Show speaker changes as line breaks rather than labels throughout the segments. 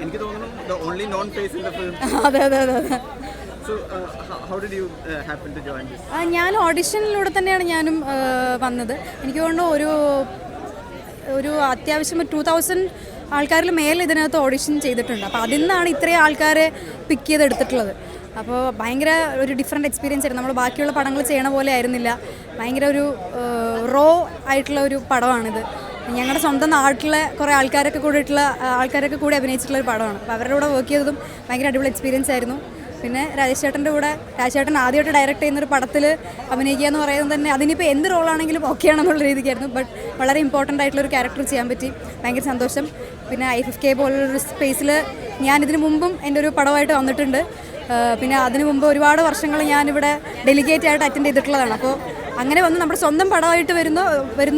എനിക്ക് തോന്നുന്നു the only known face in the film.
അതെ അതെ അതെ അതെ.
So how did you happen to join this?
ഞാൻ ഓഡിഷനിലൂടെ തന്നെയാണ് ഞാനും വന്നത്. എനിക്ക് തോന്നുന്നു ഒരു അത്യാവശ്യം 2000 ആൾക്കാരിൽ മേലെ ഇതിനകത്ത് ഓഡിഷൻ ചെയ്തിട്ടുണ്ട്. അപ്പോൾ അതിൽ നിന്നാണ് ഇത്രയും ആൾക്കാരെ പിക്ക് ചെയ്തെടുത്തിട്ടുള്ളത്. അപ്പോൾ ഭയങ്കര ഒരു ഡിഫറെൻറ്റ് എക്സ്പീരിയൻസ് ആയിരുന്നു. നമ്മൾ ബാക്കിയുള്ള പടങ്ങൾ ചെയ്യണ പോലെ ആയിരുന്നില്ല. ഭയങ്കര ഒരു റോ ആയിട്ടുള്ള ഒരു പടമാണിത്. ഞങ്ങളുടെ സ്വന്തം നാട്ടിലെ കുറേ ആൾക്കാരൊക്കെ കൂടി അഭിനയിച്ചിട്ടുള്ള ഒരു പടമാണ്. അപ്പോൾ അവരുടെ കൂടെ വർക്ക് ചെയ്തതും ഭയങ്കര അടിപൊളി എക്സ്പീരിയൻസ് ആയിരുന്നു. പിന്നെ രാജേഷ് ചേട്ടൻ ആദ്യമായിട്ട് ഡയറക്റ്റ് ചെയ്യുന്നൊരു പടത്തിൽ അഭിനയിക്കുക എന്ന് പറയുന്നത് തന്നെ അതിനിപ്പോൾ എന്ത് റോളാണെങ്കിലും ഓക്കെ ആണെന്നുള്ള രീതിക്കായിരുന്നു. ബട്ട് വളരെ ഇമ്പോർട്ടൻ്റ് ആയിട്ടുള്ളൊരു ക്യാരക്ടർ ചെയ്യാൻ പറ്റി. ഭയങ്കര സന്തോഷം. പിന്നെ IFFK പോലുള്ളൊരു സ്പേസിൽ ഞാനിതിന് മുമ്പും എൻ്റെ ഒരു പടമായിട്ട് വന്നിട്ടുണ്ട്. പിന്നെ അതിനു മുമ്പ് ഒരുപാട് വർഷങ്ങൾ ഞാനിവിടെ ഡെലിഗേറ്റ് ആയിട്ട് അറ്റൻഡ് ചെയ്തിട്ടുള്ളതാണ്. അപ്പോൾ അങ്ങനെ വന്ന് നമ്മുടെ സ്വന്തം പടമായിട്ട് വരുന്നു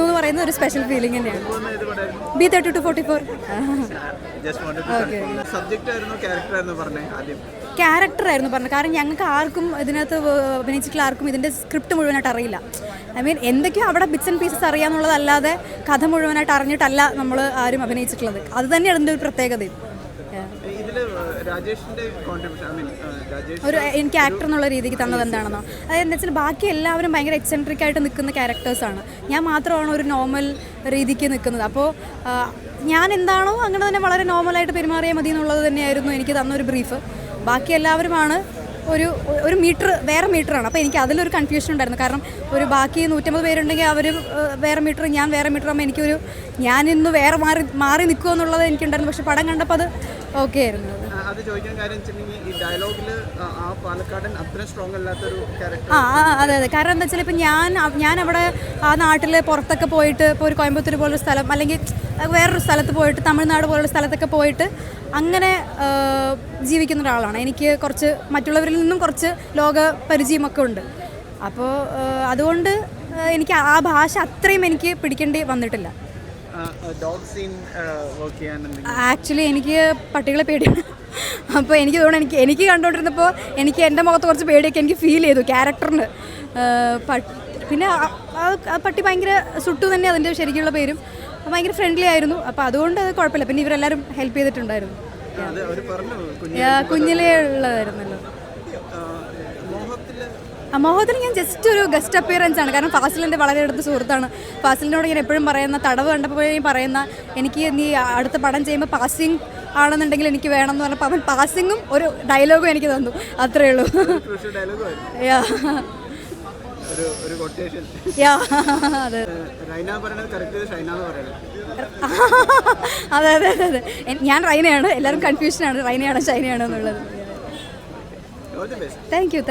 എന്ന് പറയുന്നത് ഒരു സ്പെഷ്യൽ ഫീലിംഗ് തന്നെയാണ്. B32-44. ക്യാരക്ടറായിരുന്നു പറഞ്ഞത്. കാരണം ഞങ്ങൾക്ക് ആർക്കും ഇതിനകത്ത് അഭിനയിച്ചിട്ടുള്ള ആർക്കും ഇതിൻ്റെ സ്ക്രിപ്റ്റ് മുഴുവനായിട്ട് അറിയില്ല. എന്തൊക്കെയോ അവിടെ ബിറ്റ്സ് ആൻഡ് പീസസ് അറിയാമെന്നുള്ളതല്ലാതെ കഥ മുഴുവനായിട്ട് അറിഞ്ഞിട്ടല്ല നമ്മൾ ആരും അഭിനയിച്ചിട്ടുള്ളത്. അത് തന്നെയാണ് ഇതിൻ്റെ ഒരു പ്രത്യേകതയും. എനിക്ക് ആക്ടർ എന്നുള്ള രീതിക്ക് തന്നത് എന്താണെന്നോ, അതായത് എന്താ വെച്ചാൽ ബാക്കി എല്ലാവരും ഭയങ്കര എക്സെൻട്രിക് ആയിട്ട് നിൽക്കുന്ന ക്യാരക്ടേഴ്സാണ്. ഞാൻ മാത്രമാണ് ഒരു നോർമൽ രീതിക്ക് നിൽക്കുന്നത്. അപ്പോൾ ഞാൻ എന്താണോ അങ്ങനെ തന്നെ വളരെ നോർമലായിട്ട് പെരുമാറിയാൽ മതി എന്നുള്ളത് തന്നെയായിരുന്നു എനിക്ക് തന്നൊരു ബ്രീഫ്. ബാക്കി എല്ലാവരുമാണ് ഒരു വേറെ മീറ്ററാണ്. അപ്പോൾ എനിക്ക് അതിലൊരു കൺഫ്യൂഷൻ ഉണ്ടായിരുന്നു. കാരണം ബാക്കി 150 പേരുണ്ടെങ്കിൽ അവർ വേറെ മീറ്റർ, ഞാൻ വേറെ മീറ്റർ ആകുമ്പോൾ ഞാനിന്ന് വേറെ മാറി നിൽക്കുമോ എന്നുള്ളത് എനിക്കുണ്ടായിരുന്നു. പക്ഷെ പടം കണ്ടപ്പോൾ അത് ഓക്കെ ആയിരുന്നു.
അത് ചോദിക്കാൻ കാര്യം ഈ ഡയലോഗിൽ ആ പാലക്കാടൻ അത്ര സ്ട്രോങ് അല്ലാത്തൊരു ക്യാരക്ടർ.
അതെ അതെ. കാരണം എന്താ വെച്ചാൽ ഇപ്പം ഞാൻ അവിടെ ആ നാട്ടിൽ പുറത്തൊക്കെ പോയിട്ട് ഇപ്പോൾ ഒരു കോയമ്പത്തൂർ പോലൊരു സ്ഥലം അല്ലെങ്കിൽ വേറൊരു സ്ഥലത്ത് പോയിട്ട് തമിഴ്നാട് പോലുള്ള സ്ഥലത്തൊക്കെ പോയിട്ട് അങ്ങനെ ജീവിക്കുന്ന ഒരാളാണ്. എനിക്ക് കുറച്ച് മറ്റുള്ളവരിൽ നിന്നും കുറച്ച് ലോക പരിചയമൊക്കെ ഉണ്ട്. അപ്പോൾ അതുകൊണ്ട് എനിക്ക് ആ ഭാഷ അത്രയും എനിക്ക് പിടിക്കേണ്ടി വന്നിട്ടില്ല. ആക്ച്വലി എനിക്ക് പട്ടികളെ പേടിയാണ്. അപ്പോൾ എനിക്ക് തോന്നുന്നു എനിക്ക് കണ്ടുകൊണ്ടിരുന്നപ്പോൾ എനിക്ക് എൻ്റെ മുഖത്ത് കുറച്ച് പേടിയൊക്കെ എനിക്ക് ഫീൽ ചെയ്തു ക്യാരക്ടറിന്. പിന്നെ ആ പട്ടി ഭയങ്കര സുട്ടു തന്നെ അതിൻ്റെ ശരിക്കുള്ള പേരും. ഭയങ്കര ഫ്രണ്ട്ലി ആയിരുന്നു. അപ്പോൾ അതുകൊണ്ട് അത് കുഴപ്പമില്ല. പിന്നെ ഇവരെല്ലാവരും ഹെൽപ്പ് ചെയ്തിട്ടുണ്ടായിരുന്നു. കുഞ്ഞിലേ ഉള്ളതായിരുന്നല്ലോ. മോഹത്തിൽ ഞാൻ ജസ്റ്റ് ഒരു ഗസ്റ്റ് അപ്പിയറൻസ് ആണ്. കാരണം ഫാസിലിൻ്റെ വളരെ അടുത്ത സുഹൃത്താണ്. ഫാസിലിനോട് ഞാൻ എപ്പോഴും പറയുന്ന, തടവ് കണ്ടപ്പോൾ പറയുന്ന, എനിക്ക് നീ അടുത്ത പടം ചെയ്യുമ്പോൾ പാസിങ് ആണെന്നുണ്ടെങ്കിൽ എനിക്ക് വേണം എന്ന് പറഞ്ഞപ്പോൾ അവൻ പാസിങ്ങും ഒരു ഡയലോഗും എനിക്ക് തന്നു. അത്രയേ ഉള്ളൂ. അതെ അതെ അതെ അതെ. ഞാൻ റൈനയാണ്. എല്ലാവരും കൺഫ്യൂഷനാണ് റൈനയാണോ ഷൈനയാണോ എന്നുള്ളത്. Thank you.